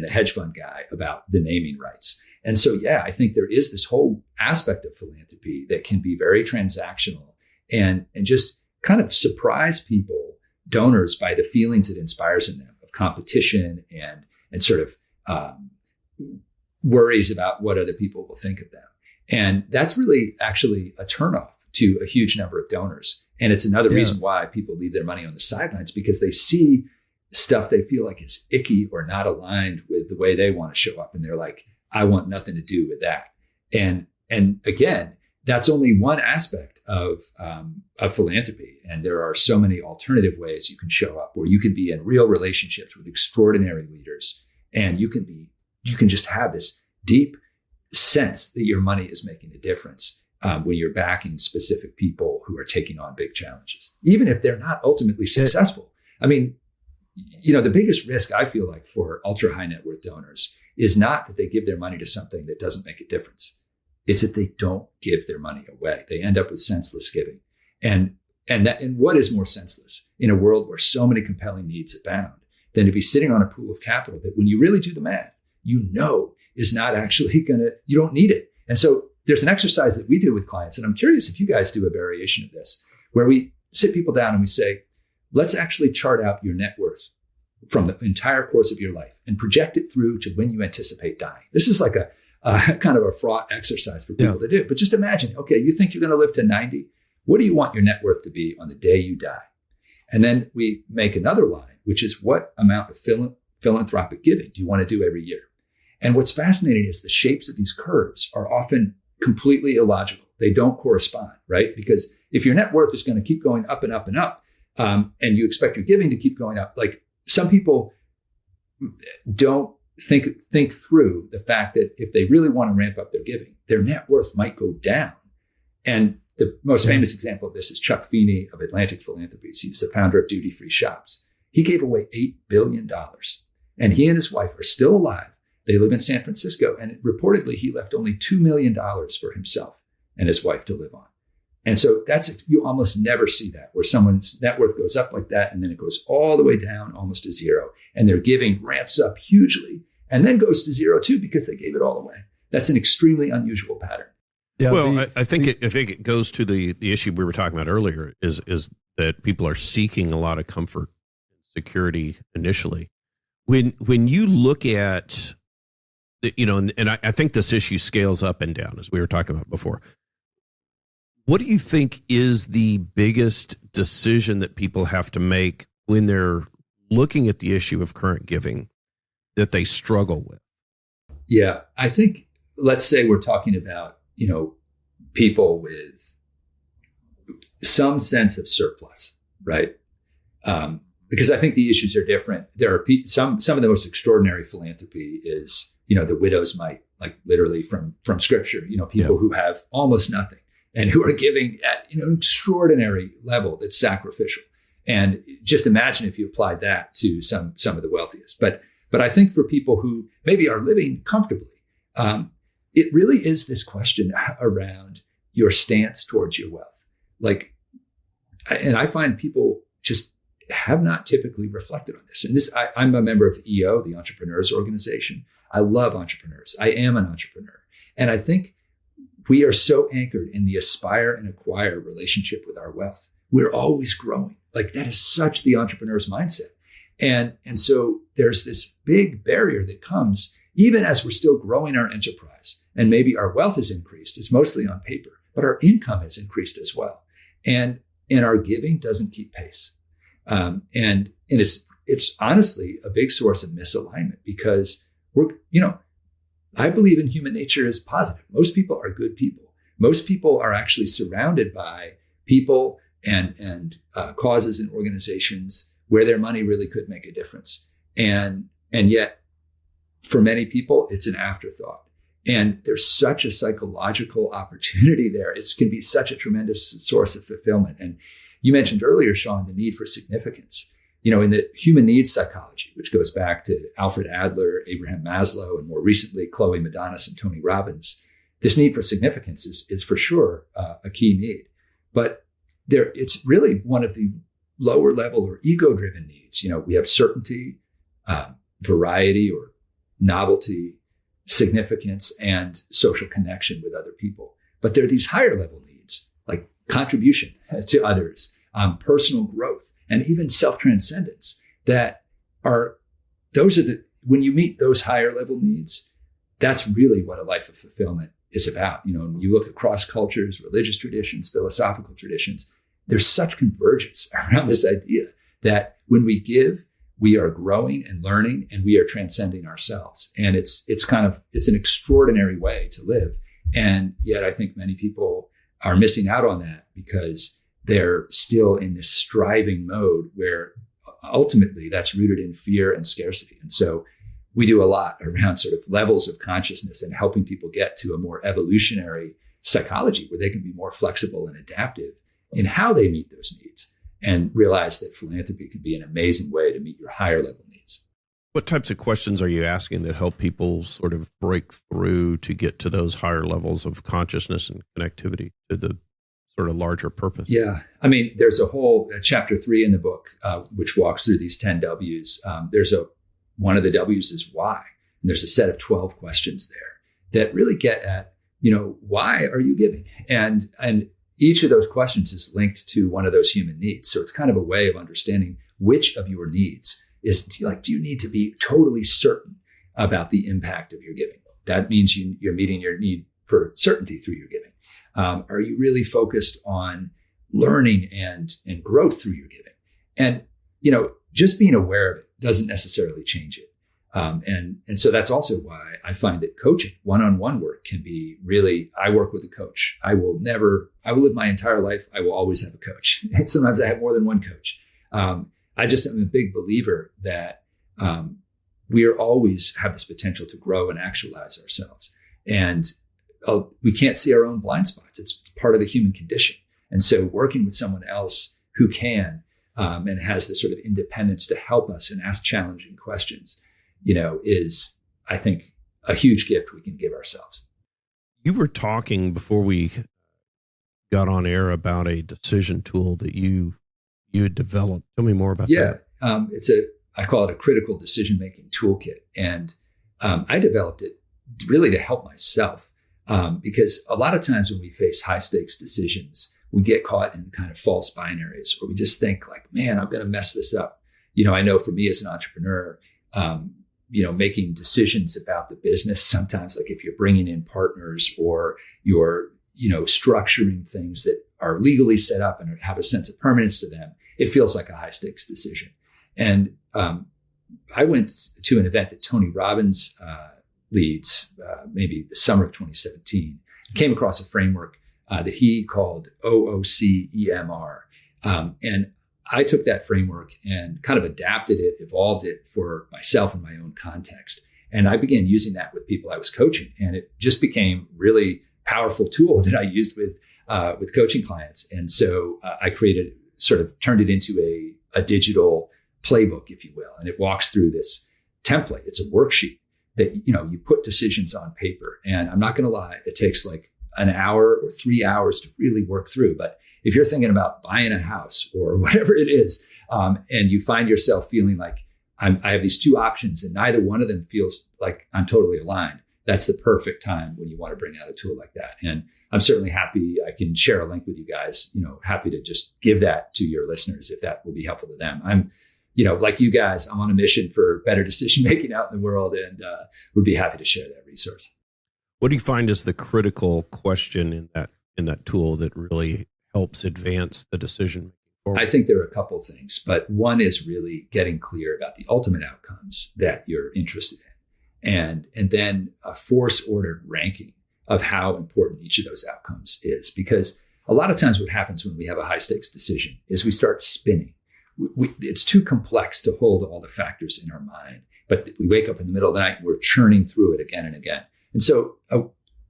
the hedge fund guy about the naming rights. And so, I think there is this whole aspect of philanthropy that can be very transactional and just kind of surprise donors by the feelings it inspires in them of competition and sort of worries about what other people will think of them. And that's really actually a turnoff to a huge number of donors. And it's another reason why people leave their money on the sidelines, because they see stuff they feel like is icky or not aligned with the way they want to show up. And they're like, I want nothing to do with that. And again, that's only one aspect of philanthropy. And there are so many alternative ways you can show up, where you can be in real relationships with extraordinary leaders. And you can just have this deep sense that your money is making a difference when you're backing specific people who are taking on big challenges, even if they're not ultimately successful. I mean, the biggest risk I feel like for ultra high net worth donors is not that they give their money to something that doesn't make a difference. It's that they don't give their money away. They end up with senseless giving. And what is more senseless in a world where so many compelling needs abound than to be sitting on a pool of capital that, when you really do the math, is not actually you don't need it. And so there's an exercise that we do with clients, and I'm curious if you guys do a variation of this, where we sit people down and we say, let's actually chart out your net worth from the entire course of your life and project it through to when you anticipate dying. This is like a kind of a fraught exercise for people to do. But just imagine, okay, you think you're going to live to 90. What do you want your net worth to be on the day you die? And then we make another line, which is, what amount of philanthropic giving do you want to do every year? And what's fascinating is the shapes of these curves are often completely illogical. They don't correspond, right? Because if your net worth is going to keep going up and up and up, and you expect your giving to keep going up, like some people don't think through the fact that if they really want to ramp up their giving, their net worth might go down. And the most famous example of this is Chuck Feeney of Atlantic Philanthropies. He's the founder of Duty Free Shops. He gave away $8 billion, and he and his wife are still alive. They live in San Francisco, and reportedly he left only $2 million for himself and his wife to live on. And so you almost never see that, where someone's net worth goes up like that, and then it goes all the way down almost to zero, and their giving ramps up hugely and then goes to zero too, because they gave it all away. That's an extremely unusual pattern. Yeah, well, I think it goes to the issue we were talking about earlier, is that people are seeking a lot of comfort and security initially. When you look at, and I think this issue scales up and down, as we were talking about before. What do you think is the biggest decision that people have to make when they're looking at the issue of current giving that they struggle with? Yeah, I think, let's say we're talking about, people with some sense of surplus, right? Because I think the issues are different. There are some of the most extraordinary philanthropy is, the widow's mite, like literally from scripture, people who have almost nothing and who are giving at an extraordinary level that's sacrificial. And just imagine if you applied that to some of the wealthiest. But But I think for people who maybe are living comfortably, it really is this question around your stance towards your wealth. Like, and I find people just have not typically reflected on this. And this, I'm a member of the EO, the Entrepreneurs Organization. I love entrepreneurs. I am an entrepreneur. And I think we are so anchored in the aspire and acquire relationship with our wealth. We're always growing. Like, that is such the entrepreneur's mindset. And so there's this big barrier that comes even as we're still growing our enterprise, and maybe our wealth has increased. It's mostly on paper, but our income has increased as well. And our giving doesn't keep pace. And it's honestly a big source of misalignment, because I believe in human nature is positive. Most people are good people. Most people are actually surrounded by people and causes and organizations where their money really could make a difference. And yet, for many people, it's an afterthought. And there's such a psychological opportunity there. It can be such a tremendous source of fulfillment. And you mentioned earlier, Sean, the need for significance. In the human needs psychology, which goes back to Alfred Adler, Abraham Maslow, and more recently, Chloe Madonis and Tony Robbins, this need for significance is for sure a key need. But it's really one of the lower level or ego-driven needs. We have certainty, variety or novelty, significance, and social connection with other people. But there are these higher level needs, like contribution to others, personal growth, and even self-transcendence when you meet those higher level needs, that's really what a life of fulfillment is about. When you look across cultures, religious traditions, philosophical traditions, there's such convergence around this idea that when we give, we are growing and learning, and we are transcending ourselves. And it's an extraordinary way to live. And yet I think many people are missing out on that because they're still in this striving mode where ultimately that's rooted in fear and scarcity. And so we do a lot around sort of levels of consciousness and helping people get to a more evolutionary psychology where they can be more flexible and adaptive in how they meet those needs, and realize that philanthropy can be an amazing way to meet your higher level needs. What types of questions are you asking that help people sort of break through to get to those higher levels of consciousness and connectivity to the sort of larger purpose? Yeah. I mean, there's a whole chapter 3 in the book, which walks through these 10 W's. One of the W's is why. And there's a set of 12 questions there that really get at, why are you giving? And each of those questions is linked to one of those human needs. So it's kind of a way of understanding which of your needs do you need to be totally certain about the impact of your giving? That means you're meeting your need for certainty through your giving. Are you really focused on learning and growth through your giving? And, just being aware of it doesn't necessarily change it. And so that's also why I find that coaching, one-on-one work can be really, I work with a coach. I will live my entire life. I will always have a coach. And sometimes I have more than one coach. I just am a big believer that we always have this potential to grow and actualize ourselves. And we can't see our own blind spots. It's part of the human condition. And so working with someone else who can and has this sort of independence to help us and ask challenging questions, is, I think, a huge gift we can give ourselves. You were talking before we got on air about a decision tool that you had developed. Tell me more about that. Yeah, I call it a critical decision-making toolkit. And I developed it really to help myself because a lot of times when we face high-stakes decisions, we get caught in kind of false binaries, or we just think like, man, I'm going to mess this up. I know for me as an entrepreneur, making decisions about the business, sometimes like if you're bringing in partners or you're, structuring things that are legally set up and have a sense of permanence to them, it feels like a high stakes decision. And I went to an event that Tony Robbins leads, maybe the summer of 2017, and came across a framework that he called OOCEMR. And I took that framework and kind of adapted it, evolved it for myself in my own context. And I began using that with people I was coaching. And it just became really powerful tool that I used with coaching clients. And so I turned it into a digital playbook, if you will. And it walks through this template. It's a worksheet that, you put decisions on paper. And I'm not going to lie, it takes like an hour or 3 hours to really work through. But if you're thinking about buying a house or whatever it is, and you find yourself feeling like I have these two options and neither one of them feels like I'm totally aligned, that's the perfect time when you want to bring out a tool like that. And I'm certainly happy I can share a link with you guys, happy to just give that to your listeners if that will be helpful to them. I'm, like you guys, I'm on a mission for better decision-making out in the world, and would be happy to share that resource. What do you find is the critical question in that tool that really helps advance the decision forward? I think there are a couple things, but one is really getting clear about the ultimate outcomes that you're interested in. And then a force-ordered ranking of how important each of those outcomes is. Because a lot of times what happens when we have a high-stakes decision is we start spinning. It's too complex to hold all the factors in our mind. But we wake up in the middle of the night and we're churning through it again and again. And so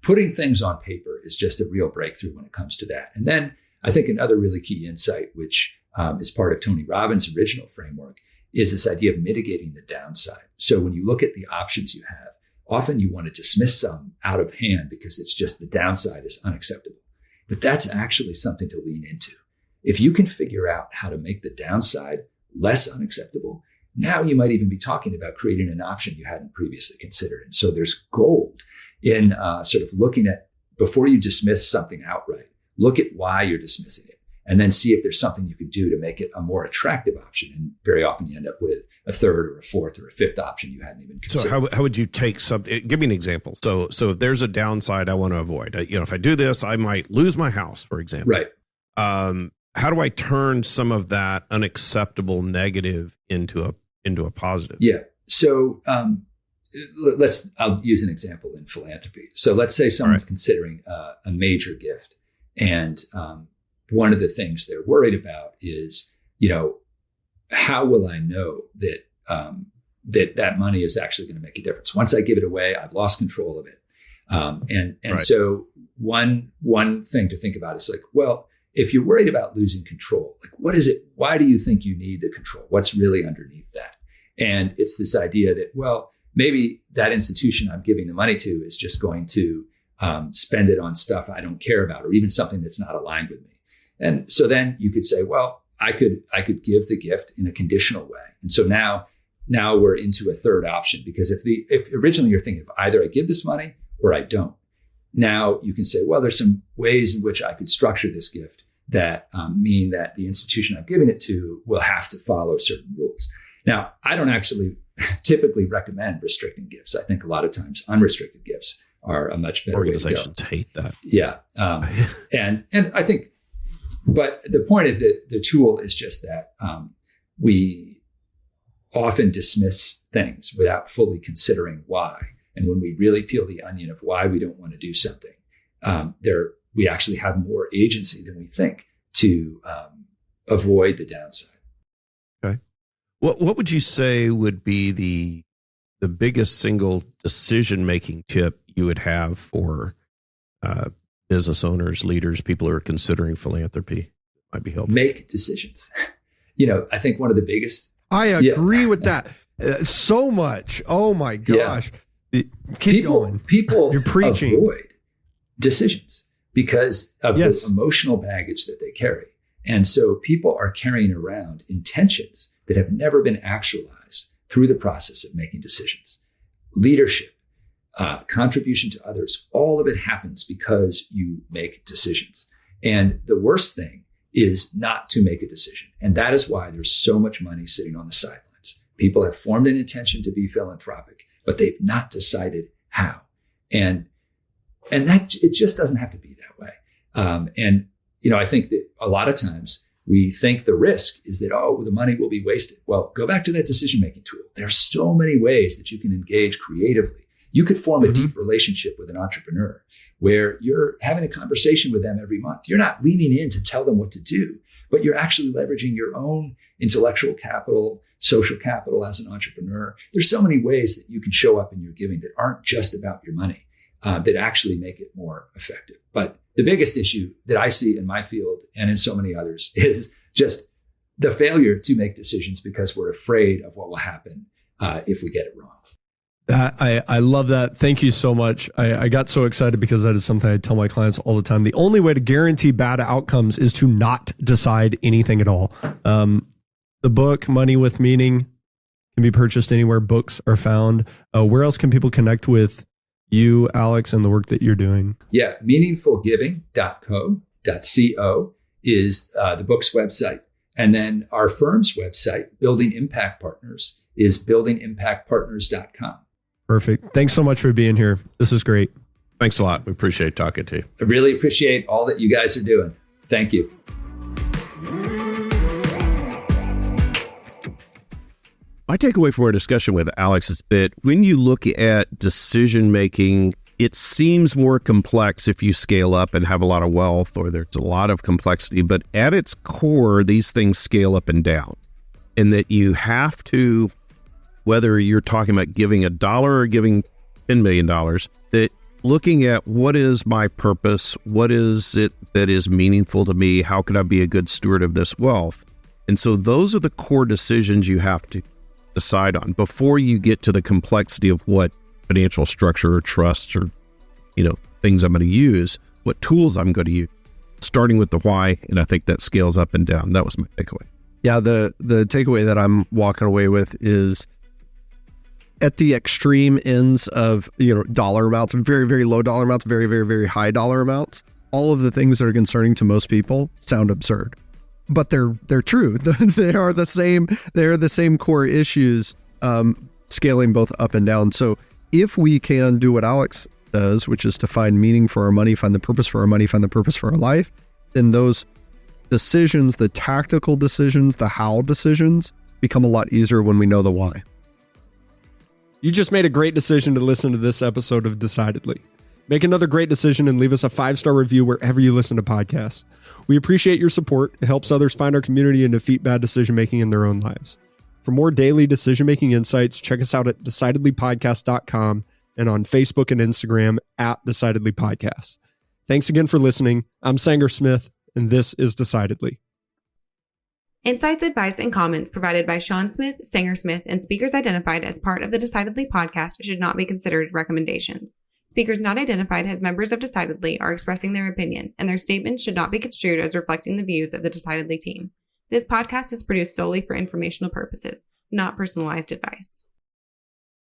putting things on paper is just a real breakthrough when it comes to that. And then I think another really key insight, which is part of Tony Robbins' original framework, is this idea of mitigating the downside. So when you look at the options you have, often you want to dismiss some out of hand because it's just the downside is unacceptable. But that's actually something to lean into. If you can figure out how to make the downside less unacceptable, now you might even be talking about creating an option you hadn't previously considered. And so there's gold in sort of looking at, before you dismiss something outright, look at why you're dismissing it, and then see if there's something you could do to make it a more attractive option. And very often you end up with a third or a fourth or a fifth option you hadn't even considered. So how would you take something? Give me an example. So if there's a downside I want to avoid, if I do this, I might lose my house, for example. Right. How do I turn some of that unacceptable negative into a positive? Yeah. So I'll use an example in philanthropy. So let's say someone's considering a major gift, and one of the things they're worried about is, how will I know that that money is actually going to make a difference? Once I give it away, I've lost control of it. And so one thing to think about is like, well, if you're worried about losing control, like what is it? Why do you think you need the control? What's really underneath that? And it's this idea that, well, maybe that institution I'm giving the money to is just going to spend it on stuff I don't care about, or even something that's not aligned with me. And so then you could say, well, I could give the gift in a conditional way. And so now we're into a third option, because if originally you're thinking of either I give this money or I don't, now you can say, well, there's some ways in which I could structure this gift that mean that the institution I'm giving it to will have to follow certain rules. Now, I don't actually typically recommend restricting gifts. I think a lot of times unrestricted gifts are a much better way to go. Organizations hate that. Yeah. And I think, but the point of the tool is just that we often dismiss things without fully considering why. And when we really peel the onion of why we don't want to do something, we actually have more agency than we think to avoid the downside. Okay. What would you say would be the biggest single decision-making tip you would have for business owners, leaders, people who are considering philanthropy? Might be helpful. Make decisions. I think one of the biggest. I agree with that so much. Oh my gosh. Yeah. Keep going. People You're preaching. Avoid decisions because of the emotional baggage that they carry. And so people are carrying around intentions that have never been actualized through the process of making decisions. Leadership, contribution to others, all of it happens because you make decisions. And the worst thing is not to make a decision. And that is why there's so much money sitting on the sidelines. People have formed an intention to be philanthropic, but they've not decided how. And that it just doesn't have to be that way. I think that a lot of times we think the risk is that, the money will be wasted. Well, go back to that decision-making tool. There's so many ways that you can engage creatively. You could form a deep relationship with an entrepreneur where you're having a conversation with them every month. You're not leaning in to tell them what to do, but you're actually leveraging your own intellectual capital, social capital as an entrepreneur. There's so many ways that you can show up in your giving that aren't just about your money, that actually make it more effective. But the biggest issue that I see in my field and in so many others is just the failure to make decisions because we're afraid of what will happen if we get it wrong. I love that. Thank you so much. I got so excited because that is something I tell my clients all the time. The only way to guarantee bad outcomes is to not decide anything at all. The book, Money with Meaning, can be purchased anywhere books are found. Where else can people connect with you, Alex, and the work that you're doing? Yeah, meaningfulgiving.co is the book's website. And then our firm's website, Building Impact Partners, is buildingimpactpartners.com. Perfect. Thanks so much for being here. This was great. Thanks a lot. We appreciate talking to you. I really appreciate all that you guys are doing. Thank you. My takeaway from our discussion with Alex is that when you look at decision making, it seems more complex if you scale up and have a lot of wealth or there's a lot of complexity. But at its core, these things scale up and down. And that you have to, whether you're talking about giving $1 or giving $10 million, that looking at what is my purpose, what is it that is meaningful to me, how can I be a good steward of this wealth? And so those are the core decisions you have to decide on before you get to the complexity of what financial structure or trusts or, things I'm going to use, what tools I'm going to use, starting with the why. And I think that scales up and down. That was my takeaway. Yeah, the takeaway that I'm walking away with is at the extreme ends of, dollar amounts, very, very low dollar amounts, very, very, very high dollar amounts, all of the things that are concerning to most people sound absurd. But they're true. They are the same core issues, scaling both up and down. So if we can do what Alex does, which is to find meaning for our money, find the purpose for our money, find the purpose for our life, then those decisions, the tactical decisions, the how decisions become a lot easier when we know the why. You just made a great decision to listen to this episode of Decidedly. Make another great decision and leave us a 5-star review wherever you listen to podcasts. We appreciate your support. It helps others find our community and defeat bad decision-making in their own lives. For more daily decision-making insights, check us out at decidedlypodcast.com and on Facebook and Instagram at Decidedly Podcast. Thanks again for listening. I'm Sanger Smith, and this is Decidedly. Insights, advice, and comments provided by Sean Smith, Sanger Smith, and speakers identified as part of the Decidedly podcast should not be considered recommendations. Speakers not identified as members of Decidedly are expressing their opinion, and their statements should not be construed as reflecting the views of the Decidedly team. This podcast is produced solely for informational purposes, not personalized advice.